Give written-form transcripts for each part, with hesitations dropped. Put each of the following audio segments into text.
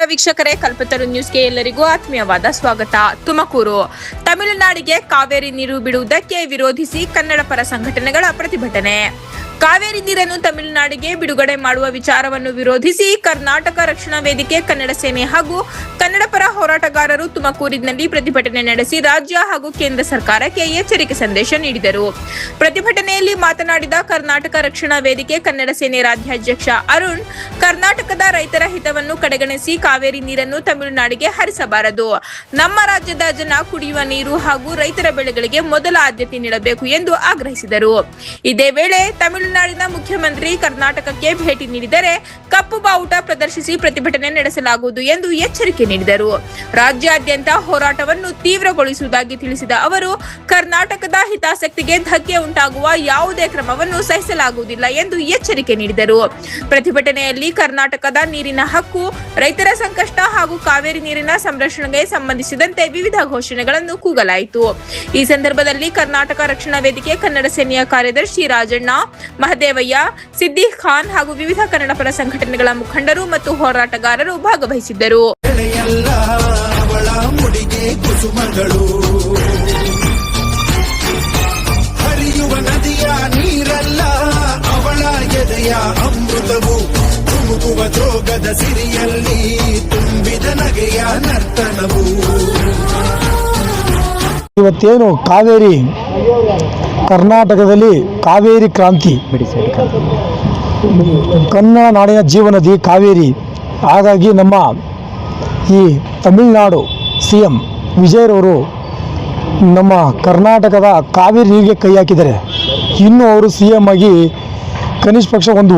ವೀಕ್ಷಕರೇ, ಕಲ್ಪತರು ನ್ಯೂಸ್ಗೆ ಎಲ್ಲರಿಗೂ ಆತ್ಮೀಯವಾದ ಸ್ವಾಗತ. ತುಮಕೂರು ತಮಿಳುನಾಡಿಗೆ ಕಾವೇರಿ ನೀರು ಬಿಡುವುದಕ್ಕೆ ವಿರೋಧಿಸಿ ಕನ್ನಡ ಪರ ಸಂಘಟನೆಗಳ ಪ್ರತಿಭಟನೆ. ಕಾವೇರಿ ನೀರನ್ನು ತಮಿಳುನಾಡಿಗೆ ಬಿಡುಗಡೆ ಮಾಡುವ ವಿಚಾರವನ್ನು ವಿರೋಧಿಸಿ ಕರ್ನಾಟಕ ರಕ್ಷಣಾ ವೇದಿಕೆ, ಕನ್ನಡ ಸೇನೆ ಹಾಗೂ ಕನ್ನಡ ಪರ ಹೋರಾಟಗಾರರು ತುಮಕೂರಿನಲ್ಲಿ ಪ್ರತಿಭಟನೆ ನಡೆಸಿ ರಾಜ್ಯ ಹಾಗೂ ಕೇಂದ್ರ ಸರ್ಕಾರಕ್ಕೆ ಎಚ್ಚರಿಕೆ ಸಂದೇಶ ನೀಡಿದರು. ಪ್ರತಿಭಟನೆಯಲ್ಲಿ ಮಾತನಾಡಿದ ಕರ್ನಾಟಕ ರಕ್ಷಣಾ ವೇದಿಕೆ ಕನ್ನಡ ಸೇನೆ ರಾಜ್ಯಾಧ್ಯಕ್ಷ ಅರುಣ್, ಕರ್ನಾಟಕದ ರೈತರ ಹಿತವನ್ನು ಕಡೆಗಣಿಸಿ ಕಾವೇರಿ ನೀರನ್ನು ತಮಿಳುನಾಡಿಗೆ ಹರಿಸಬಾರದು. ನಮ್ಮ ರಾಜ್ಯದ ಜನ ಕುಡಿಯುವ ನೀರು ಹಾಗೂ ರೈತರ ಬೆಳೆಗಳಿಗೆ ಮೊದಲ ಆದ್ಯತೆ ನೀಡಬೇಕು ಎಂದು ಆಗ್ರಹಿಸಿದರು. ಇದೇ ವೇಳೆ ತಮಿಳುನಾಡಿನ ಮುಖ್ಯಮಂತ್ರಿ ಕರ್ನಾಟಕಕ್ಕೆ ಭೇಟಿ ನೀಡಿದರೆ ಕಪ್ಪು ಬಾವುಟ ಪ್ರದರ್ಶಿಸಿ ಪ್ರತಿಭಟನೆ ನಡೆಸಲಾಗುವುದು ಎಂದು ಎಚ್ಚರಿಕೆ ನೀಡಿದರು. ರಾಜ್ಯಾದ್ಯಂತ ಹೋರಾಟವನ್ನು ತೀವ್ರಗೊಳಿಸುವುದಾಗಿ ತಿಳಿಸಿದ ಅವರು, ಕರ್ನಾಟಕದ ಹಿತಾಸಕ್ತಿಗೆ ಧಕ್ಕೆ ಉಂಟಾಗುವ ಯಾವುದೇ ಕ್ರಮವನ್ನು ಸಹಿಸಲಾಗುವುದಿಲ್ಲ ಎಂದು ಎಚ್ಚರಿಕೆ ನೀಡಿದರು. ಪ್ರತಿಭಟನೆಯಲ್ಲಿ ಕರ್ನಾಟಕದ ನೀರಿನ ಹಕ್ಕು, ರೈತರ ಸಂಕಷ್ಟ ಹಾಗೂ ಕಾವೇರಿ ನೀರಿನ ಸಂರಕ್ಷಣೆಗೆ ಸಂಬಂಧಿಸಿದಂತೆ ವಿವಿಧ ಘೋಷಣೆಗಳನ್ನು ಕೂಗಲಾಯಿತು. ಈ ಸಂದರ್ಭದಲ್ಲಿ ಕರ್ನಾಟಕ ರಕ್ಷಣಾ ವೇದಿಕೆ ಕನ್ನಡ ಸೇನೆಯ ಕಾರ್ಯದರ್ಶಿ ರಾಜಣ್ಣ, ಮಹದೇವಯ್ಯ, ಸಿದ್ದಿಕ್ ಖಾನ್ ಹಾಗೂ ವಿವಿಧ ಕನ್ನಡ ಪರ ಸಂಘಟನೆಗಳ ಮುಖಂಡರು ಮತ್ತು ಹೋರಾಟಗಾರರು ಭಾಗವಹಿಸಿದ್ದರು. ಹರಿಯುವ ನದಿಯ ನೀರಲ್ಲ ಅವಳ ಎದೆಯ ಅಮೃತವು, ತುಮುಕುವ ಜೋಗದ ಸಿರಿಯಲ್ಲಿ ತುಂಬಿದ ನಗೆಯ ನರ್ತನವು. ಇವತ್ತೇನು ಕಾವೇರಿ ಕರ್ನಾಟಕದಲ್ಲಿ ಕಾವೇರಿ ಕ್ರಾಂತಿ, ಕನ್ನಡ ನಾಡಿನ ಜೀವನದಿ ಕಾವೇರಿ. ಹಾಗಾಗಿ ನಮ್ಮ ಈ ತಮಿಳುನಾಡು CM ವಿಜಯರವರು ನಮ್ಮ ಕರ್ನಾಟಕದ ಕಾವೇರಿ ನೀರಿಗೆ ಕೈ ಹಾಕಿದ್ದಾರೆ. ಇನ್ನು ಅವರು CM ಆಗಿ ಕನಿಷ್ಠ ಪಕ್ಷ ಒಂದು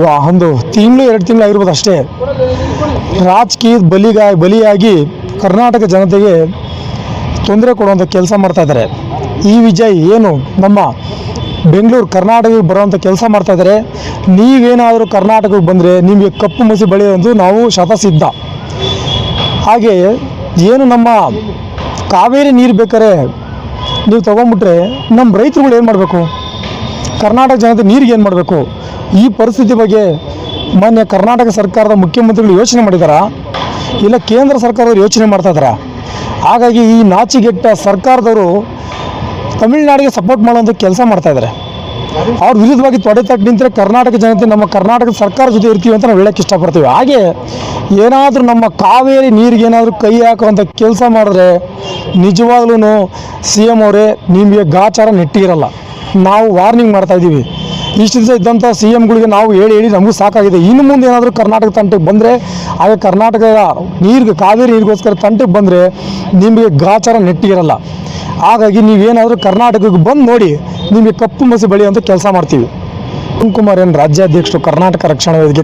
ತಿಂಗಳು 2 ತಿಂಗಳು ಆಗಿರ್ಬೋದು ಅಷ್ಟೇ. ರಾಜಕೀಯದ ಬಲಿಯಾಗಿ ಕರ್ನಾಟಕ ಜನತೆಗೆ ತೊಂದರೆ ಕೊಡುವಂಥ ಕೆಲಸ ಮಾಡ್ತಾ ಇದ್ದಾರೆ. ಈ ವಿಜಯ್ ಏನು ನಮ್ಮ ಬೆಂಗಳೂರು ಕರ್ನಾಟಕಕ್ಕೆ ಬರುವಂಥ ಕೆಲಸ ಮಾಡ್ತಾ ಇದ್ದಾರೆ. ನೀವೇನಾದರೂ ಕರ್ನಾಟಕಕ್ಕೆ ಬಂದರೆ ನಿಮಗೆ ಕಪ್ಪು ಮಸಿ ಬೆಳೆಯೋದು ನಾವು ಶತಸಿದ್ಧ. ಹಾಗೆ ಏನು ನಮ್ಮ ಕಾವೇರಿ ನೀರು ಬೇಕಾದ್ರೆ ನೀವು ತೊಗೊಂಬಿಟ್ರೆ ನಮ್ಮ ರೈತರುಗಳು ಏನು ಮಾಡಬೇಕು? ಕರ್ನಾಟಕ ಜನತೆ ನೀರಿಗೆ ಏನು ಮಾಡಬೇಕು? ಈ ಪರಿಸ್ಥಿತಿ ಬಗ್ಗೆ ಮಾನ್ಯ ಕರ್ನಾಟಕ ಸರ್ಕಾರದ ಮುಖ್ಯಮಂತ್ರಿಗಳು ಯೋಚನೆ ಮಾಡಿದಾರಾ? ಇಲ್ಲ ಕೇಂದ್ರ ಸರ್ಕಾರದವರು ಯೋಚನೆ ಮಾಡ್ತಾ ಇದ್ದಾರಾ? ಹಾಗಾಗಿ ಈ ನಾಚಿಗೆಟ್ಟ ಸರ್ಕಾರದವರು ತಮಿಳುನಾಡಿಗೆ ಸಪೋರ್ಟ್ ಮಾಡುವಂಥ ಕೆಲಸ ಮಾಡ್ತಾ ಇದ್ದಾರೆ. ಅವ್ರ ವಿರುದ್ಧವಾಗಿ ತೊಡೆತಟ್ಟು ನಿಂತರೆ ಕರ್ನಾಟಕ ಜನತೆ ನಮ್ಮ ಕರ್ನಾಟಕ ಸರ್ಕಾರ ಜೊತೆ ಇರ್ತೀವಿ ಅಂತ ನಾವು ಹೇಳೋಕ್ಕೆ ಇಷ್ಟಪಡ್ತೀವಿ. ಹಾಗೆ ಏನಾದರೂ ನಮ್ಮ ಕಾವೇರಿ ನೀರಿಗೆ ಏನಾದರೂ ಕೈ ಹಾಕುವಂಥ ಕೆಲಸ ಮಾಡಿದ್ರೆ ನಿಜವಾಗ್ಲೂ CM ಅವರೇ ನಿಮಗೆ ಗಾಚಾರ ನೆಟ್ಟಿರಲ್ಲ. ನಾವು ವಾರ್ನಿಂಗ್ ಮಾಡ್ತಾ ಇದ್ದೀವಿ. ಇಷ್ಟು ದಿವಸ ಇದ್ದಂಥ CMಗಳಿಗೆ ನಾವು ಹೇಳಿ ನಮಗೂ ಸಾಕಾಗಿದೆ. ಇನ್ನು ಮುಂದೆ ಏನಾದರೂ ಕರ್ನಾಟಕ ತಂಟೆಗೆ ಬಂದರೆ, ಹಾಗೆ ಕರ್ನಾಟಕದ ನೀರಿಗೆ ಕಾವೇರಿ ನೀರಿಗೋಸ್ಕರ ತಂಟೆಗೆ ಬಂದರೆ ನಿಮಗೆ ಗಾಚಾರ ನೆಟ್ಟಿರಲ್ಲ. ಹಾಗಾಗಿ ನೀವೇನಾದರೂ ಕರ್ನಾಟಕಕ್ಕೆ ಬಂದು ನೋಡಿ, ನಿಮಗೆ ಕಪ್ಪು ಮಸಿ ಬೆಳೆಯುವಂಥ ಕೆಲಸ ಮಾಡ್ತೀವಿ. ಕುಮಾರ್ ರಾಜ್ಯಾಧ್ಯಕ್ಷರು ಕರ್ನಾಟಕ ರಕ್ಷಣಾ ವೇದಿಕೆ.